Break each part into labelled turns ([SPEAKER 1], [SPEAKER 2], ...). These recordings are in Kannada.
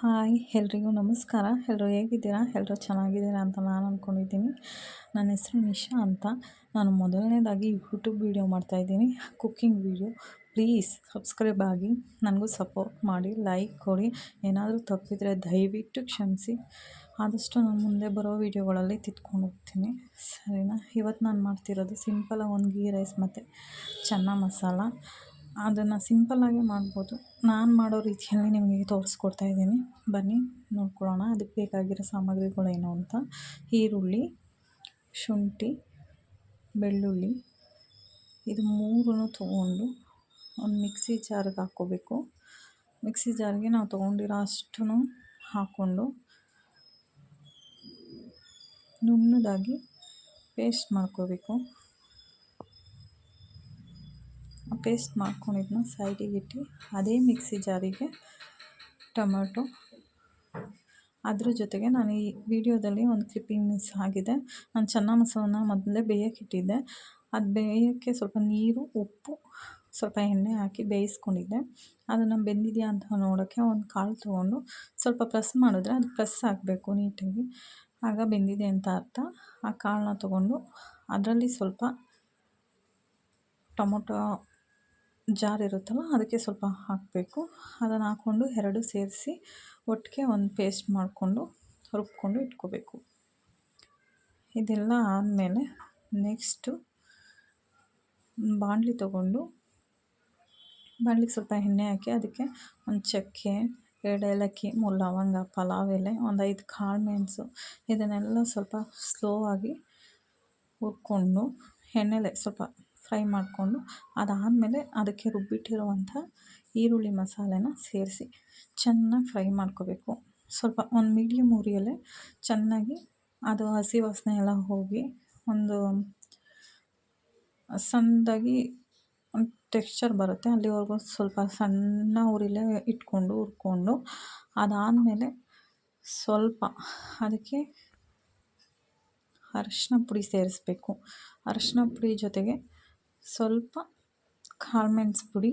[SPEAKER 1] ಹಾಯ್ ಎಲ್ರಿಗೂ ನಮಸ್ಕಾರ. ಎಲ್ಲರೂ ಹೇಗಿದ್ದೀರಾ? ಎಲ್ಲರೂ ಚೆನ್ನಾಗಿದ್ದೀರಾ ಅಂತ ನಾನು ಅಂದ್ಕೊಂಡಿದ್ದೀನಿ. ನನ್ನ ಹೆಸರು ನಿಶಾ ಅಂತ. ನಾನು ಮೊದಲನೇದಾಗಿ ಯೂಟ್ಯೂಬ್ ವೀಡಿಯೋ ಮಾಡ್ತಾಯಿದ್ದೀನಿ, ಕುಕ್ಕಿಂಗ್ ವೀಡಿಯೋ. ಪ್ಲೀಸ್ ಸಬ್ಸ್ಕ್ರೈಬ್ ಆಗಿ ನನಗೂ ಸಪೋರ್ಟ್ ಮಾಡಿ, ಲೈಕ್ ಕೊಡಿ. ಏನಾದರೂ ತಪ್ಪಿದರೆ ದಯವಿಟ್ಟು ಕ್ಷಮಿಸಿ. ಆದಷ್ಟು ನಾನು ಮುಂದೆ ಬರೋ ವೀಡಿಯೋಗಳಲ್ಲಿ ತಿದ್ಕೊಂಡು ಹೋಗ್ತೀನಿ, ಸರಿನಾ? ಇವತ್ತು ನಾನು ಮಾಡ್ತಿರೋದು ಸಿಂಪಲಾಗಿ ಒಂದು ಗೀ ರೈಸ್ ಮತ್ತು ಚೆನ್ನ ಮಸಾಲ. ಅದನ್ನು ಸಿಂಪಲ್ಲಾಗಿ ಮಾಡ್ಬೋದು. ನಾನು ಮಾಡೋ ರೀತಿಯಲ್ಲಿ ನಿಮಗೆ ತೋರಿಸ್ಕೊಡ್ತಾ ಇದ್ದೀನಿ. ಬನ್ನಿ ನೋಡ್ಕೊಳ್ಳೋಣ. ಅದಕ್ಕೆ ಬೇಕಾಗಿರೋ ಸಾಮಗ್ರಿಗಳೇನು ಅಂತ. ಈರುಳ್ಳಿ, ಶುಂಠಿ, ಬೆಳ್ಳುಳ್ಳಿ, ಇದು ಮೂರನ್ನು ತೊಗೊಂಡು ಒಂದು ಮಿಕ್ಸಿ ಜಾರ್ಗೆ ಹಾಕ್ಕೋಬೇಕು. ಮಿಕ್ಸಿ ಜಾರ್ಗೆ ನಾವು ತೊಗೊಂಡಿರೋ ಅಷ್ಟನ್ನು ಹಾಕ್ಕೊಂಡು ನುಣ್ಣದಾಗಿ ಪೇಸ್ಟ್ ಮಾಡ್ಕೋಬೇಕು. ಪೇಸ್ಟ್ ಮಾಡ್ಕೊಂಡಿದ್ದನ್ನ ಸೈಡಿಗೆ ಇಟ್ಟು ಅದೇ ಮಿಕ್ಸಿ ಜಾರಿಗೆ ಟೊಮೆಟೊ, ಅದ್ರ ಜೊತೆಗೆ ನಾನು ಈ ವಿಡಿಯೋದಲ್ಲಿ ಒಂದು ಕ್ಲಿಪ್ಪಿಂಗ್ ಮಿಸ್ ಆಗಿದೆ. ನಾನು ಚೆನ್ನ ಮಸಾಲನ ಮೊದಲೇ ಬೇಯೋಕ್ಕೆ ಇಟ್ಟಿದ್ದೆ. ಅದು ಬೇಯೋಕ್ಕೆ ಸ್ವಲ್ಪ ನೀರು, ಉಪ್ಪು, ಸ್ವಲ್ಪ ಎಣ್ಣೆ ಹಾಕಿ ಬೇಯಿಸ್ಕೊಂಡಿದ್ದೆ. ಅದನ್ನು ಬೆಂದಿದೆಯಾ ಅಂತ ನೋಡೋಕ್ಕೆ ಒಂದು ಕಾಳು ತೊಗೊಂಡು ಸ್ವಲ್ಪ ಪ್ರೆಸ್ ಮಾಡಿದ್ರೆ ಅದು ಪ್ರೆಸ್ ಆಗಬೇಕು ನೀಟಾಗಿ, ಆಗ ಬೆಂದಿದೆ ಅಂತ ಅರ್ಥ. ಆ ಕಾಳನ್ನ ತೊಗೊಂಡು ಅದರಲ್ಲಿ ಸ್ವಲ್ಪ ಟೊಮೊಟೊ ಜಾರ್ ಇರುತ್ತಲ್ಲ ಅದಕ್ಕೆ ಸ್ವಲ್ಪ ಹಾಕಬೇಕು. ಅದನ್ನು ಹಾಕ್ಕೊಂಡು ಎರಡು ಸೇರಿಸಿ ಒಟ್ಟಿಗೆ ಒಂದು ಪೇಸ್ಟ್ ಮಾಡಿಕೊಂಡು ರುಬ್ಕೊಂಡು ಇಟ್ಕೋಬೇಕು. ಇದೆಲ್ಲ ಆದಮೇಲೆ ನೆಕ್ಸ್ಟು ಬಾಣಲಿ ತೊಗೊಂಡು ಬಾಣಲಿಗೆ ಸ್ವಲ್ಪ ಎಣ್ಣೆ ಹಾಕಿ ಅದಕ್ಕೆ ಒಂದು ಚಕ್ಕೆ, 2 ಏಲಕ್ಕಿ, 3 ಲವಂಗ, ಪಲಾವ್ ಎಲೆ, ಒಂದು 5 ಕಾಳು ಮೆಣಸು, ಇದನ್ನೆಲ್ಲ ಸ್ವಲ್ಪ ಸ್ಲೋ ಆಗಿ ಹುರ್ಕೊಂಡು ಎಣ್ಣೆಲೆ ಸ್ವಲ್ಪ ಫ್ರೈ ಮಾಡಿಕೊಂಡು ಅದಾದಮೇಲೆ ಅದಕ್ಕೆ ರುಬ್ಬಿಟ್ಟಿರುವಂಥ ಈರುಳ್ಳಿ ಮಸಾಲೆನ ಸೇರಿಸಿ ಚೆನ್ನಾಗಿ ಫ್ರೈ ಮಾಡ್ಕೋಬೇಕು. ಸ್ವಲ್ಪ ಒಂದು ಮೀಡಿಯಮ್ ಉರಿಯಲ್ಲೇ ಚೆನ್ನಾಗಿ ಅದು ಹಸಿ ವಾಸನೆ ಎಲ್ಲ ಹೋಗಿ ಒಂದು ಸಣ್ಣದಾಗಿ ಒಂದು ಟೆಕ್ಸ್ಚರ್ ಬರುತ್ತೆ. ಅಲ್ಲಿವರೆಗೂ ಸ್ವಲ್ಪ ಸಣ್ಣ ಉರಿಲೇ ಇಟ್ಕೊಂಡು ಹುರ್ಕೊಂಡು ಅದಾದಮೇಲೆ ಸ್ವಲ್ಪ ಅದಕ್ಕೆ ಅರಶಿನ ಪುಡಿ ಸೇರಿಸ್ಬೇಕು. ಅರಶಿನ ಪುಡಿ ಜೊತೆಗೆ ಸ್ವಲ್ಪ ಕಾಳು ಮೆಣಸು ಪುಡಿ,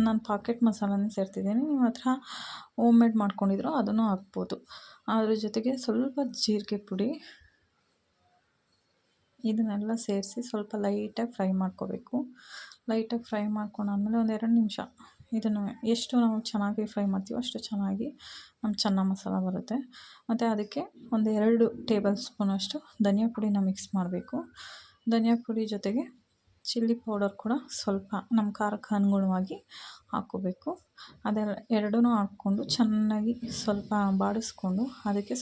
[SPEAKER 1] ನಾನು ಪಾಕೆಟ್ ಮಸಾಲನೇ ಸೇರ್ತಿದ್ದೀನಿ. ನಿಮ್ಮ ಹತ್ರ ಹೋಮ್ ಮೇಡ್ ಮಾಡ್ಕೊಂಡಿದ್ರು ಅದನ್ನು ಹಾಕ್ಬೋದು. ಅದ್ರ ಜೊತೆಗೆ ಸ್ವಲ್ಪ ಜೀರಿಗೆ ಪುಡಿ, ಇದನ್ನೆಲ್ಲ ಸೇರಿಸಿ ಸ್ವಲ್ಪ ಲೈಟಾಗಿ ಫ್ರೈ ಮಾಡ್ಕೋಬೇಕು. ಲೈಟಾಗಿ ಫ್ರೈ ಮಾಡ್ಕೊಂಡಾದ್ಮೇಲೆ ಒಂದು 2 ನಿಮಿಷ ಇದನ್ನು ಎಷ್ಟು ನಾವು ಚೆನ್ನಾಗಿ ಫ್ರೈ ಮಾಡ್ತೀವೋ ಅಷ್ಟು ಚೆನ್ನಾಗಿ ನಮ್ಮ ಚೆನ್ನ ಮಸಾಲ ಬರುತ್ತೆ. ಮತ್ತು ಅದಕ್ಕೆ ಒಂದು 2 ಟೇಬಲ್ ಸ್ಪೂನಷ್ಟು ಧನಿಯಾ ಪುಡಿನ ಮಿಕ್ಸ್ ಮಾಡಬೇಕು. ಧನಿಯಾ ಪುಡಿ ಜೊತೆಗೆ ಚಿಲ್ಲಿ ಪೌಡರ್ ಕೂಡ ಸ್ವಲ್ಪ ನಮ್ಮ ಖಾರಕ್ಕೆ ಅನುಗುಣವಾಗಿ ಹಾಕ್ಕೋಬೇಕು. ಅದೆಲ್ಲ ಎರಡೂ ಹಾಕ್ಕೊಂಡು ಚೆನ್ನಾಗಿ ಸ್ವಲ್ಪ ಬಾಡಿಸ್ಕೊಂಡು ಅದಕ್ಕೆ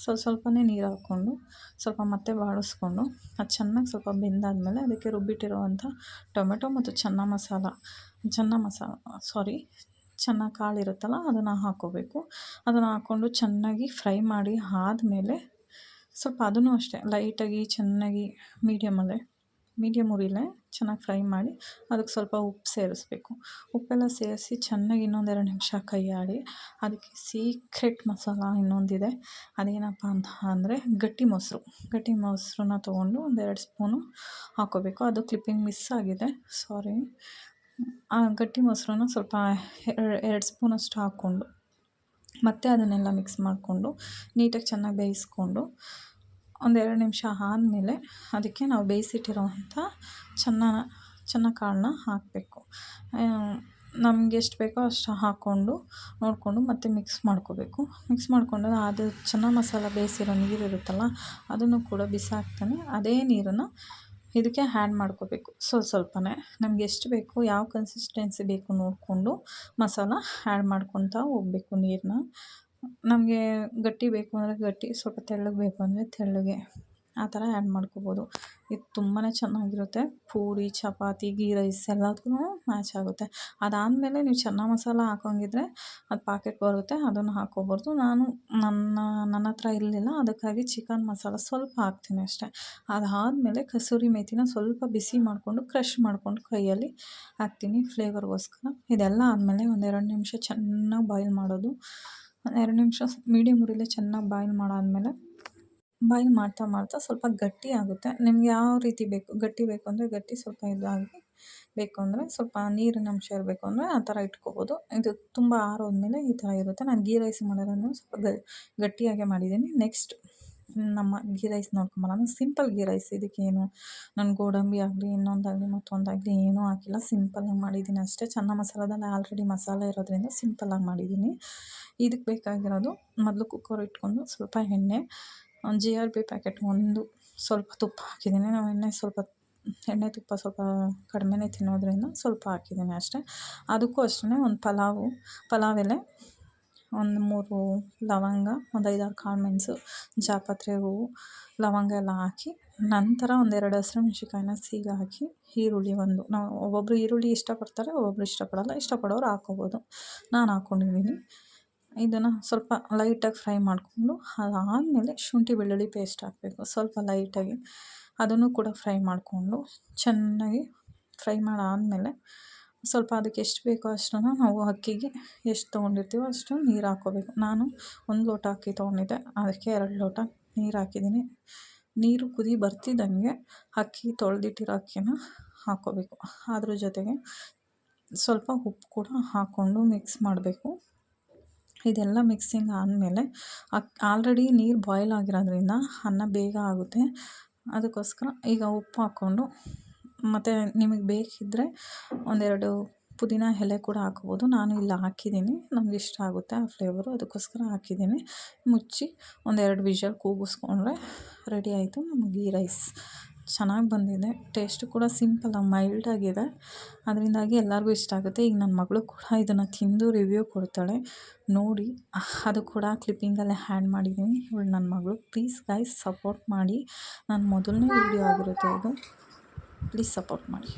[SPEAKER 1] ಸ್ವಲ್ಪನೇ ನೀರು ಹಾಕ್ಕೊಂಡು ಸ್ವಲ್ಪ ಮತ್ತೆ ಬಾಡಿಸ್ಕೊಂಡು ಅದು ಚೆನ್ನಾಗಿ ಸ್ವಲ್ಪ ಬೆಂದಾದಮೇಲೆ ಅದಕ್ಕೆ ರುಬ್ಬಿಟ್ಟಿರುವಂಥ ಟೊಮೆಟೊ ಮತ್ತು ಚೆನ್ನ ಕಾಳು ಇರುತ್ತಲ್ಲ ಅದನ್ನು ಹಾಕ್ಕೋಬೇಕು. ಅದನ್ನು ಹಾಕ್ಕೊಂಡು ಚೆನ್ನಾಗಿ ಫ್ರೈ ಮಾಡಿ ಆದಮೇಲೆ ಸ್ವಲ್ಪ ಅದನ್ನು ಅಷ್ಟೇ ಲೈಟಾಗಿ ಚೆನ್ನಾಗಿ ಮೀಡಿಯಮ್ ಉರಿಲೇ ಚೆನ್ನಾಗಿ ಫ್ರೈ ಮಾಡಿ ಅದಕ್ಕೆ ಸ್ವಲ್ಪ ಉಪ್ಪು ಸೇರಿಸ್ಬೇಕು. ಉಪ್ಪೆಲ್ಲ ಸೇರಿಸಿ ಚೆನ್ನಾಗಿ ಇನ್ನೊಂದು 2 ನಿಮಿಷ ಕೈ ಆಡಿ ಅದಕ್ಕೆ ಸೀಕ್ರೆಟ್ ಮಸಾಲ ಇನ್ನೊಂದಿದೆ. ಅದೇನಪ್ಪ ಅಂತ ಅಂದರೆ ಗಟ್ಟಿ ಮೊಸರನ್ನ ತೊಗೊಂಡು ಒಂದು 2 ಸ್ಪೂನು ಹಾಕ್ಕೋಬೇಕು. ಅದು ಕ್ಲಿಪ್ಪಿಂಗ್ ಮಿಸ್ ಆಗಿದೆ, ಸಾರಿ. ಆ ಗಟ್ಟಿ ಮೊಸರನ್ನ ಸ್ವಲ್ಪ 2 ಸ್ಪೂನಷ್ಟು ಹಾಕ್ಕೊಂಡು ಮತ್ತೆ ಅದನ್ನೆಲ್ಲ ಮಿಕ್ಸ್ ಮಾಡಿಕೊಂಡು ನೀಟಾಗಿ ಚೆನ್ನಾಗಿ ಬೇಯಿಸ್ಕೊಂಡು ಒಂದು 2 ನಿಮಿಷ ಆದಮೇಲೆ ಅದಕ್ಕೆ ನಾವು ಬೇಯಿಸಿಟ್ಟಿರೋವಂಥ ಚೆನ್ನ ಕಾಳನ್ನ ಹಾಕಬೇಕು. ನಮ್ಗೆ ಎಷ್ಟು ಬೇಕೋ ಅಷ್ಟು ಹಾಕ್ಕೊಂಡು ನೋಡಿಕೊಂಡು ಮತ್ತೆ ಮಿಕ್ಸ್ ಮಾಡ್ಕೋಬೇಕು. ಮಿಕ್ಸ್ ಮಾಡಿಕೊಂಡು ಅದು ಚೆನ್ನ ಮಸಾಲ ಬೇಯಿಸಿರೋ ನೀರಿರುತ್ತಲ್ಲ ಅದನ್ನು ಕೂಡ ಬಿಸಾಕ್ತಾನೆ ಅದೇ ನೀರನ್ನು ಇದಕ್ಕೆ ಆ್ಯಡ್ ಮಾಡ್ಕೋಬೇಕು. ಸ್ವಲ್ಪನೇ ನಮ್ಗೆ ಎಷ್ಟು ಬೇಕು, ಯಾವ ಕನ್ಸಿಸ್ಟೆನ್ಸಿ ಬೇಕು ನೋಡಿಕೊಂಡು ಮಸಾಲ ಆ್ಯಡ್ ಮಾಡ್ಕೊತಾ ಹೋಗಬೇಕು ನೀರನ್ನ. ನಮಗೆ ಗಟ್ಟಿ ಬೇಕು ಅಂದರೆ ಗಟ್ಟಿ, ಸ್ವಲ್ಪ ತೆಳ್ಳಗೆ ಬೇಕು ಅಂದರೆ ತೆಳ್ಳಗೆ, ಆ ಥರ ಆ್ಯಡ್ ಮಾಡ್ಕೋಬೋದು. ಇದು ತುಂಬಾ ಚೆನ್ನಾಗಿರುತ್ತೆ. ಪೂರಿ, ಚಪಾತಿ, ಗೀ ರೈಸ್ ಎಲ್ಲದಕ್ಕೂ ಮ್ಯಾಚ್ ಆಗುತ್ತೆ. ಅದಾದಮೇಲೆ ನೀವು ಚೆನ್ನ ಮಸಾಲ ಹಾಕೋಂಗಿದ್ರೆ ಅದು ಪಾಕೆಟ್ ಬರುತ್ತೆ, ಅದನ್ನು ಹಾಕ್ಕೋಬಾರ್ದು. ನನ್ನ ಹತ್ರ ಇರಲಿಲ್ಲ, ಅದಕ್ಕಾಗಿ ಚಿಕನ್ ಮಸಾಲ ಸ್ವಲ್ಪ ಹಾಕ್ತೀನಿ ಅಷ್ಟೇ. ಅದಾದಮೇಲೆ ಕಸೂರಿ ಮೇಥಿನ ಸ್ವಲ್ಪ ಬಿಸಿ ಮಾಡಿಕೊಂಡು ಕ್ರಷ್ ಮಾಡಿಕೊಂಡು ಕೈಯಲ್ಲಿ ಹಾಕ್ತೀನಿ ಫ್ಲೇವರ್ಗೋಸ್ಕರ. ಇದೆಲ್ಲ ಆದಮೇಲೆ ಒಂದು 2 ನಿಮಿಷ ಚೆನ್ನಾಗಿ ಬಾಯ್ಲ್ ಮಾಡೋದು. 2 ನಿಮಿಷ ಮೀಡಿಯಮ್ ಉರಿಲೇ ಚೆನ್ನಾಗಿ ಬಾಯ್ಲ್ ಮಾಡ್ತಾ ಸ್ವಲ್ಪ ಗಟ್ಟಿ ಆಗುತ್ತೆ. ನಿಮ್ಗೆ ಯಾವ ರೀತಿ ಬೇಕು, ಗಟ್ಟಿ ಬೇಕು ಅಂದರೆ ಗಟ್ಟಿ, ಸ್ವಲ್ಪ ಇದಾಗಿ ಬೇಕು ಅಂದರೆ ಸ್ವಲ್ಪ ನೀರಿನ ಅಂಶ ಇರಬೇಕು ಅಂದರೆ ಆ ಥರ ಇಟ್ಕೋಬೋದು. ಇದು ತುಂಬ ಆರೋದ್ಮೇಲೆ ಈ ಥರ ಇರುತ್ತೆ. ನಾನು ಗೀ ರೈಸ್ ಮಾಡೋದನ್ನು ಸ್ವಲ್ಪ ಗಟ್ಟಿಯಾಗೆ ಮಾಡಿದ್ದೀನಿ. ನೆಕ್ಸ್ಟ್ ನಮ್ಮ ಗೀ ರೈಸ್ ನೋಡ್ಕೊಂಬರೋಣ. Simple ghee rice. ಇದಕ್ಕೇನು ನಾನು ಗೋಡಂಬಿ ಆಗಲಿ ಇನ್ನೊಂದಾಗಲಿ ಮತ್ತೊಂದಾಗಲಿ ಏನೂ ಹಾಕಿಲ್ಲ. ಸಿಂಪಲ್ಲಾಗಿ ಮಾಡಿದ್ದೀನಿ ಅಷ್ಟೇ. ಚೆನ್ನ ಮಸಾಲದಲ್ಲಿ ಆಲ್ರೆಡಿ ಮಸಾಲೆ ಇರೋದ್ರಿಂದ ಸಿಂಪಲ್ಲಾಗಿ ಮಾಡಿದ್ದೀನಿ. ಇದಕ್ಕೆ ಬೇಕಾಗಿರೋದು ಮೊದಲು ಕುಕ್ಕರ್ ಇಟ್ಕೊಂಡು ಸ್ವಲ್ಪ ಎಣ್ಣೆ, GRB ಪ್ಯಾಕೆಟ್ ಒಂದು, ಸ್ವಲ್ಪ ತುಪ್ಪ ಹಾಕಿದ್ದೀನಿ. ನಾವು ಎಣ್ಣೆ ತುಪ್ಪ ಸ್ವಲ್ಪ ಕಡಿಮೆನೇ ತಿನ್ನೋದ್ರಿಂದ ಸ್ವಲ್ಪ ಹಾಕಿದ್ದೀನಿ ಅಷ್ಟೇ. ಅದಕ್ಕೂ ಅಷ್ಟೇ ಒಂದು ಪಲಾವ್ ಎಲೆ, ಒಂದು 3 ಲವಂಗ, ಒಂದು 5-6 ಕಾಳು ಮೆಣಸು, ಜಾಪತ್ರೆ ಹೂವು, ಲವಂಗ ಎಲ್ಲ ಹಾಕಿ, ನಂತರ ಒಂದು 2 ಹಸಿಮೆಣ್ಸಿನ್ಕಾಯಿನ ಸೀಗೆ ಹಾಕಿ, ಈರುಳ್ಳಿ ಒಂದು, ನಾವು ಒಬ್ಬೊಬ್ಬರು ಈರುಳ್ಳಿ ಇಷ್ಟಪಡ್ತಾರೆ, ಒಬ್ಬೊಬ್ಬರು ಇಷ್ಟಪಡಲ್ಲ. ಇಷ್ಟಪಡೋರು ಹಾಕ್ಕೋಬೋದು. ನಾನು ಹಾಕ್ಕೊಂಡಿದ್ದೀನಿ. ಇದನ್ನು ಸ್ವಲ್ಪ ಲೈಟಾಗಿ ಫ್ರೈ ಮಾಡಿಕೊಂಡು ಅದಾದಮೇಲೆ ಶುಂಠಿ ಬೆಳ್ಳುಳ್ಳಿ ಪೇಸ್ಟ್ ಹಾಕಬೇಕು ಸ್ವಲ್ಪ ಲೈಟಾಗಿ. ಅದನ್ನು ಕೂಡ ಫ್ರೈ ಮಾಡಿಕೊಂಡು ಚೆನ್ನಾಗಿ ಫ್ರೈ ಮಾಡಾದಮೇಲೆ ಸ್ವಲ್ಪ ಅದಕ್ಕೆ ಎಷ್ಟು ಬೇಕೋ ಅಷ್ಟನ್ನು ನಾವು ಅಕ್ಕಿಗೆ ಎಷ್ಟು ತೊಗೊಂಡಿರ್ತೀವೋ ಅಷ್ಟು ನೀರು ಹಾಕ್ಕೋಬೇಕು. ನಾನು 1 ಲೋಟ ಅಕ್ಕಿ ತೊಗೊಂಡಿದ್ದೆ, ಅದಕ್ಕೆ 2 ಲೋಟ ನೀರು ಹಾಕಿದ್ದೀನಿ. ನೀರು ಕುದಿ ಬರ್ತಿದ್ದಂಗೆ ಅಕ್ಕಿ ತೊಳೆದಿಟ್ಟಿರೋ ಅಕ್ಕಿನ ಹಾಕ್ಕೋಬೇಕು. ಅದ್ರ ಜೊತೆಗೆ ಸ್ವಲ್ಪ ಉಪ್ಪು ಕೂಡ ಹಾಕ್ಕೊಂಡು ಮಿಕ್ಸ್ ಮಾಡಬೇಕು. ಇದೆಲ್ಲ ಮಿಕ್ಸಿಂಗ್ ಆದಮೇಲೆ ಆಲ್ರೆಡಿ ನೀರು ಬಾಯ್ಲ್ ಆಗಿರೋದ್ರಿಂದ ಅನ್ನ ಬೇಗ ಆಗುತ್ತೆ. ಅದಕ್ಕೋಸ್ಕರ ಈಗ ಉಪ್ಪು ಹಾಕ್ಕೊಂಡು, ಮತ್ತು ನಿಮಗೆ ಬೇಕಿದ್ದರೆ 1-2 ಪುದೀನ ಎಲೆ ಕೂಡ ಹಾಕ್ಬೋದು. ನಾನು ಇಲ್ಲಿ ಹಾಕಿದ್ದೀನಿ, ನಮ್ಗೆ ಇಷ್ಟ ಆಗುತ್ತೆ ಆ ಫ್ಲೇವರು, ಅದಕ್ಕೋಸ್ಕರ ಹಾಕಿದ್ದೀನಿ. ಮುಚ್ಚಿ 1-2 ವಿಷಲ್ ಕೂಗಿಸ್ಕೊಂಡ್ರೆ ರೆಡಿ ಆಯಿತು ನಮ್ಮ ಗೀ ರೈಸ್. ಚೆನ್ನಾಗಿ ಬಂದಿದೆ. ಟೇಸ್ಟು ಕೂಡ ಸಿಂಪಲ್ಲಾಗಿ ಮೈಲ್ಡಾಗಿದೆ. ಅದರಿಂದಾಗಿ ಎಲ್ಲರಿಗೂ ಇಷ್ಟ ಆಗುತ್ತೆ. ಈಗ ನನ್ನ ಮಗಳು ಕೂಡ ಇದನ್ನು ತಿಂದು ರಿವ್ಯೂ ಕೊಡ್ತಾಳೆ, ನೋಡಿ. ಅದು ಕೂಡ ಕ್ಲಿಪ್ಪಿಂಗಲ್ಲೇ ಆ್ಯಡ್ ಮಾಡಿದ್ದೀನಿ. ಇವಳು ನನ್ನ ಮಗಳು. ಪ್ಲೀಸ್ ಗೈಸ್ ಸಪೋರ್ಟ್ ಮಾಡಿ. ನನ್ನ ಮೊದಲನೇ ವೀಡಿಯೋ ಆಗಿರುತ್ತೆ ಇದು. ಪ್ಲೀಸ್ ಸಪೋರ್ಟ್ ಮಾಡಿ.